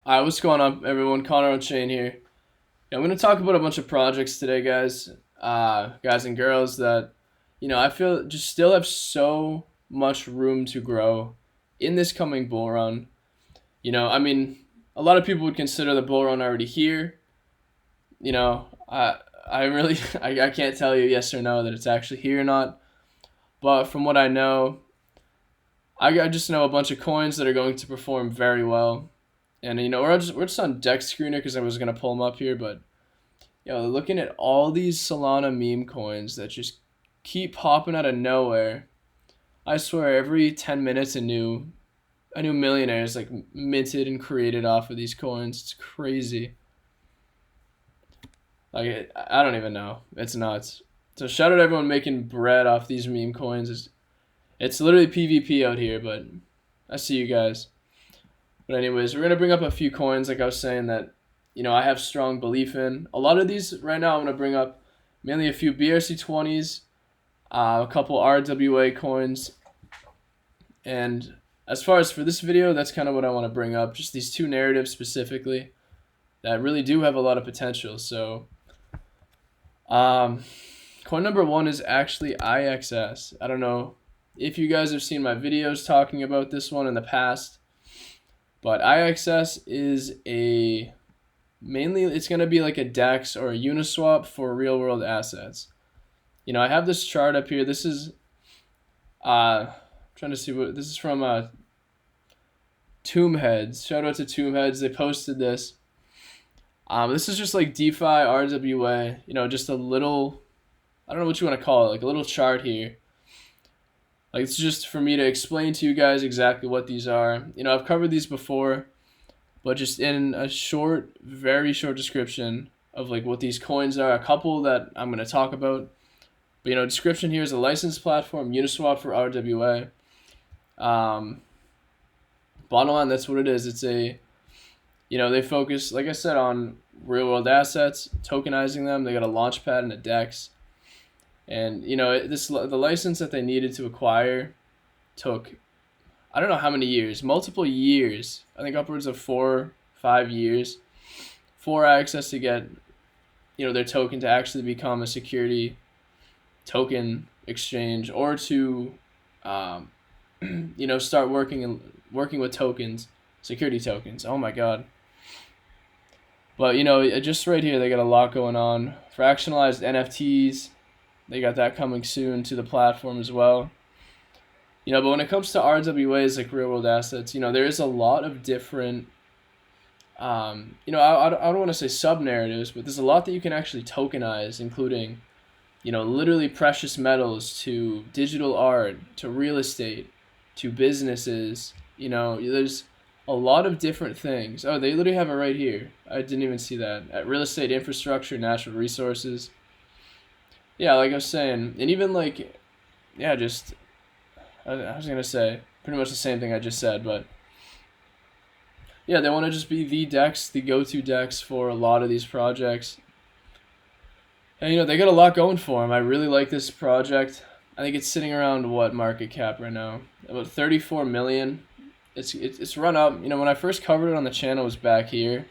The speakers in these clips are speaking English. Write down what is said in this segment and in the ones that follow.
Alright, what's going on, everyone? Connor O'Chain here. Yeah, I'm going to talk about a bunch of projects today, guys. Guys and girls that, I feel just still have so much room to grow in this coming bull run. A lot of people would consider the bull run already here. You know, I really, I can't tell you yes or no that it's actually here or not. But from what I know, I just know a bunch of coins that are going to perform very well. And we're just on deck screener because I was gonna pull them up here, but looking at all these Solana meme coins that just keep popping out of nowhere. I swear, every 10 minutes a new millionaire is like minted and created off of these coins. It's crazy. Like I don't even know. It's nuts. So shout out to everyone making bread off these meme coins. It's literally PvP out here, but I see you guys. But anyways, we're gonna bring up a few coins, like I was saying, that I have strong belief in. A lot of these right now, I'm gonna bring up mainly a few BRC20's, a couple RWA coins, and as far as for this video, that's kind of what I want to bring up. Just these two narratives specifically that really do have a lot of potential. So, coin number one is actually IXS. I don't know if you guys have seen my videos talking about this one in the past. But IXS is mainly it's going to be like a DEX or a Uniswap for real world assets. I have this chart up here. This is trying to see what this is from Tombheads. Shout out to Tombheads. They posted this. This is just like DeFi RWA, just a little, I don't know what you want to call it, like a little chart here. Like, it's just for me to explain to you guys exactly what these are. I've covered these before, but just in a short, very short description of like what these coins are, a couple that I'm going to talk about. But, description here is a licensed platform, Uniswap for RWA. Bottom line, that's what it is. It's they focus, like I said, on real world assets, tokenizing them. They got a launch pad and a DEX. And the license that they needed to acquire took, I don't know how many years, multiple years. I think upwards of 4-5 years for access to get their token to actually become a security token exchange, or to start working with tokens, security tokens. Oh my god. But just right here they got a lot going on. Fractionalized NFTs. They got that coming soon to the platform as well. But when it comes to RWAs, like real world assets, there is a lot of different, I don't want to say sub narratives, but there's a lot that you can actually tokenize, including, literally precious metals to digital art to real estate to businesses. There's a lot of different things. Oh, they literally have it right here. I didn't even see that. At real estate infrastructure, natural resources. Yeah, like I was saying, and even like, yeah, just, I was going to say pretty much the same thing I just said, but yeah, they want to just be the DEX, the go-to DEX for a lot of these projects. And, they got a lot going for them. I really like this project. I think it's sitting around what market cap right now? About 34 million. It's run up. When I first covered it on the channel, it was back here.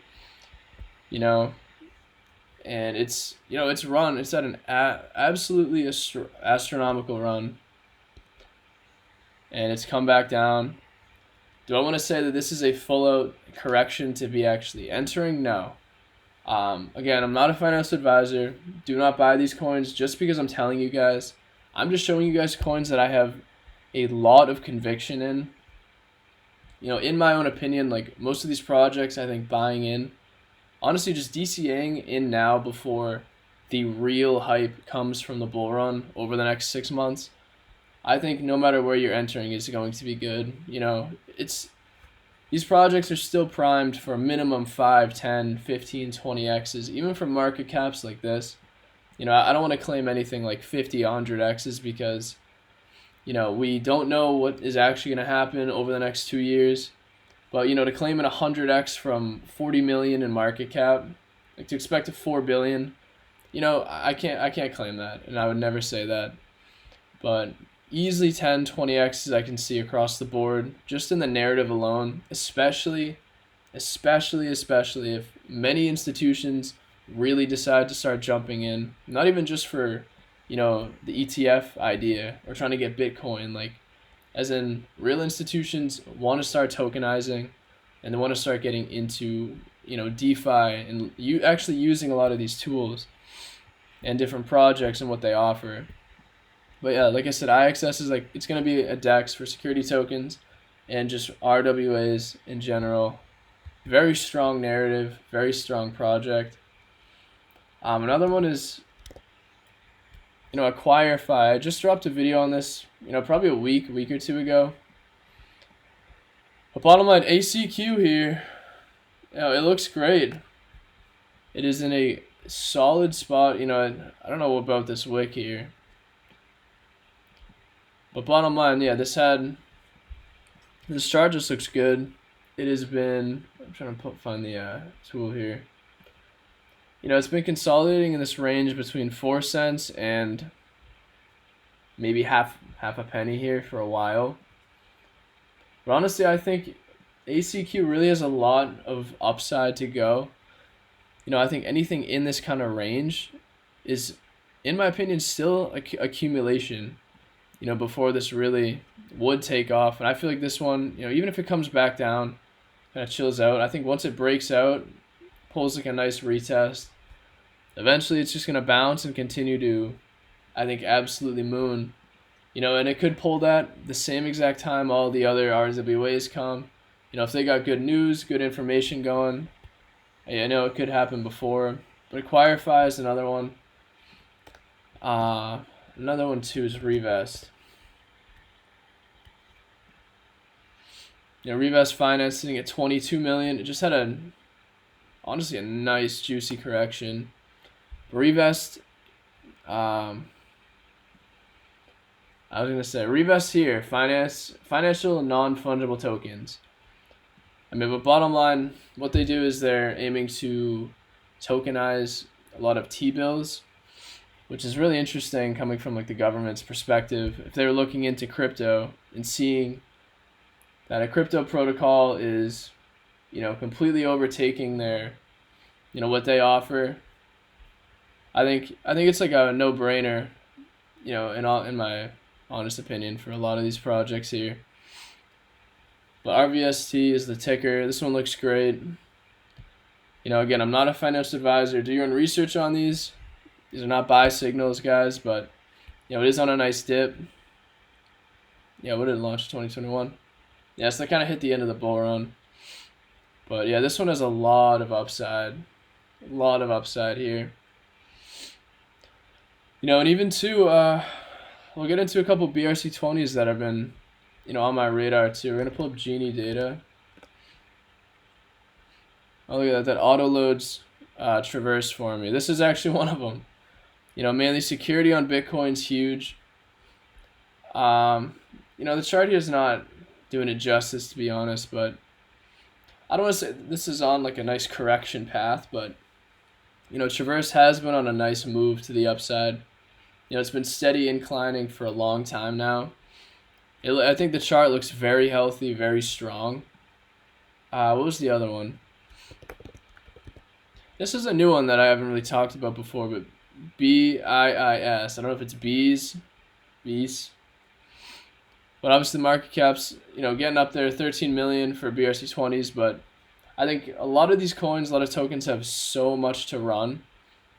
And it's at an absolutely astronomical run, and it's come back down. Do I want to say that this is a full out correction to be actually entering? No. Again, I'm not a financial advisor. Do not buy these coins just because I'm telling you guys. I'm just showing you guys coins that I have a lot of conviction in. In my own opinion, like most of these projects, I think buying in, honestly, just DCAing in now before the real hype comes from the bull run over the next 6 months. I think no matter where you're entering is going to be good. These projects are still primed for minimum 5, 10, 15, 20 X's, even for market caps like this. I don't want to claim anything like 50, 100 X's because, we don't know what is actually going to happen over the next 2 years. But to claim an 100x from 40 million in market cap, like to expect a 4 billion, I can't claim that, and I would never say that. But easily 10, 20x's I can see across the board, just in the narrative alone, especially especially if many institutions really decide to start jumping in, not even just for, the ETF idea or trying to get Bitcoin, like as in real institutions want to start tokenizing and they want to start getting into, DeFi and you actually using a lot of these tools and different projects and what they offer. But yeah, like I said, IXS is like, it's going to be a DEX for security tokens and just RWAs in general. Very strong narrative, very strong project. Another one is, AcquireFi. I just dropped a video on this, probably a week or two ago. But bottom line, ACQ here, it looks great. It is in a solid spot. I don't know about this wick here. But bottom line, yeah, this chart just looks good. It has been, I'm trying to find the tool here. It's been consolidating in this range between 4 cents and maybe half a penny here for a while. But honestly, I think ACQ really has a lot of upside to go. I think anything in this kind of range is, in my opinion, still accumulation, before this really would take off. And I feel like this one, even if it comes back down, kind of chills out, I think once it breaks out, pulls like a nice retest, eventually it's just going to bounce and continue to, I think, absolutely moon. And it could pull that the same exact time all the other RWAs come. If they got good news, good information going, I know it could happen before. But AcquireFi is another one. Another one too is Revest. Revest Finance sitting at 22 million. It just had honestly a nice juicy correction. Revest, I was gonna say Revest here, financial non-fungible tokens. But bottom line, what they do is they're aiming to tokenize a lot of T-bills, which is really interesting coming from like the government's perspective. If they're looking into crypto and seeing that a crypto protocol is, completely overtaking their, what they offer, I think it's like a no-brainer, in my honest opinion, for a lot of these projects here. But RVST is the ticker. This one looks great. Again, I'm not a financial advisor. Do your own research on these. These are not buy signals, guys, but it is on a nice dip. Yeah, what did it launch? 2021. Yeah, so they kind of hit the end of the bull run. But yeah, this one has a lot of upside. A lot of upside here. And even too, we'll get into a couple BRC20's that have been, on my radar too. We're going to pull up Genie data. Oh, look at that. That auto loads Traverse for me. This is actually one of them. Mainly security on Bitcoin's huge. The chart here is not doing it justice, to be honest, but I don't want to say this is on like a nice correction path, but Traverse has been on a nice move to the upside. It's been steady inclining for a long time now. I think the chart looks very healthy, very strong. What was the other one? This is a new one that I haven't really talked about before, but BIIS. I don't know if it's bees. But obviously the market cap's, getting up there, 13 million for BRC20's, but I think a lot of these coins, a lot of tokens have so much to run.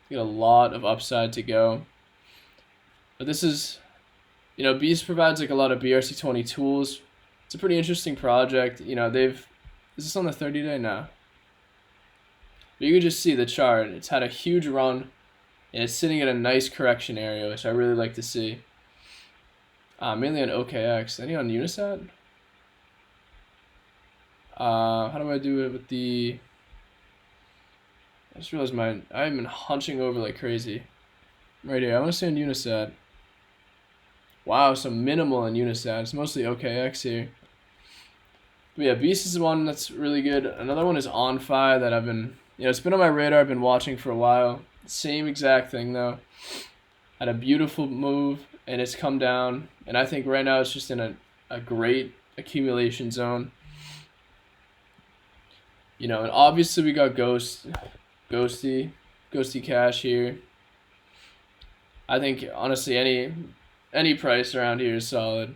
You got a lot of upside to go. But this is, Beast provides like a lot of BRC20 tools. It's a pretty interesting project. Is this on the 30-day now? But you can just see the chart. It's had a huge run, and it's sitting in a nice correction area, which I really like to see. Mainly on OKX. Any on Unisat? How do I do it with the... I just realized I've been hunching over like crazy. Right here. I want to stay on Unisat. Wow, so minimal on Unisat. It's mostly OKX here. But yeah, Beast is one that's really good. Another one is OnFi that I've been... it's been on my radar. I've been watching for a while. Same exact thing, though. Had a beautiful move, and it's come down. And I think right now it's just in a great accumulation zone. You know, and obviously we got Ghosty Cash here. I think honestly any price around here is solid.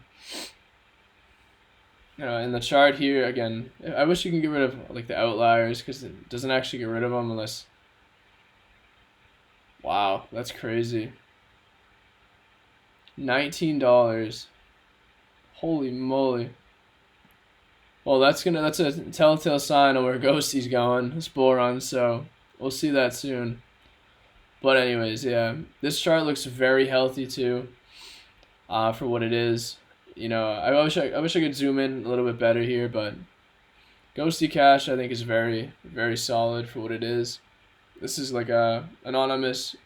You know, in the chart here again, I wish you can get rid of like the outliers because it doesn't actually get rid of them unless. Wow, that's crazy. $19. Holy moly. Well, that's a telltale sign of where Ghosty's going. This bull run, so we'll see that soon. But anyways, yeah, this chart looks very healthy too. For what it is, you know, I wish I could zoom in a little bit better here, but Ghosty Cash I think is very solid for what it is. This is like a anonymous,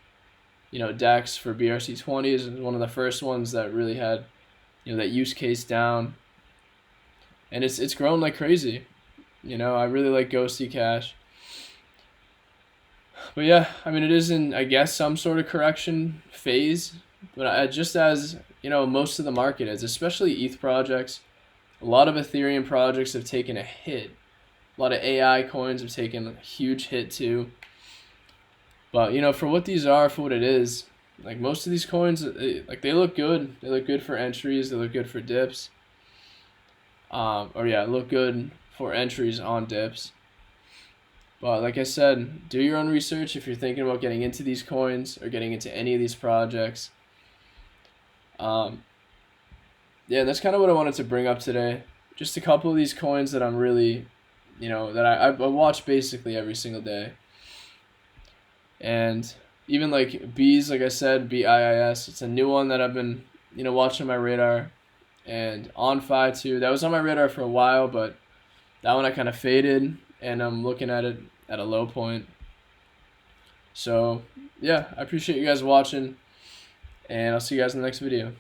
you know, DEX for BRC20's, and one of the first ones that really had, you know, that use case down. And it's grown like crazy. You know, I really like Ghosty Cash. But yeah, I mean, it is in, I guess, some sort of correction phase. But just as, you know, most of the market is, especially ETH projects, a lot of Ethereum projects have taken a hit. A lot of AI coins have taken a huge hit too. But, you know, for what these are, for what it is, like most of these coins, like they look good. They look good for entries. They look good for dips. Look good for entries on dips. But like I said, do your own research if you're thinking about getting into these coins or getting into any of these projects. Yeah, that's kind of what I wanted to bring up today. Just a couple of these coins that I'm really, you know, that I watch basically every single day. And even like Bees, like I said, BIIS, it's a new one that I've been, you know, watching my radar. And OnFi too, that was on my radar for a while, but that one I kind of faded, and I'm looking at it at a low point. So yeah, I appreciate you guys watching, and I'll see you guys in the next video.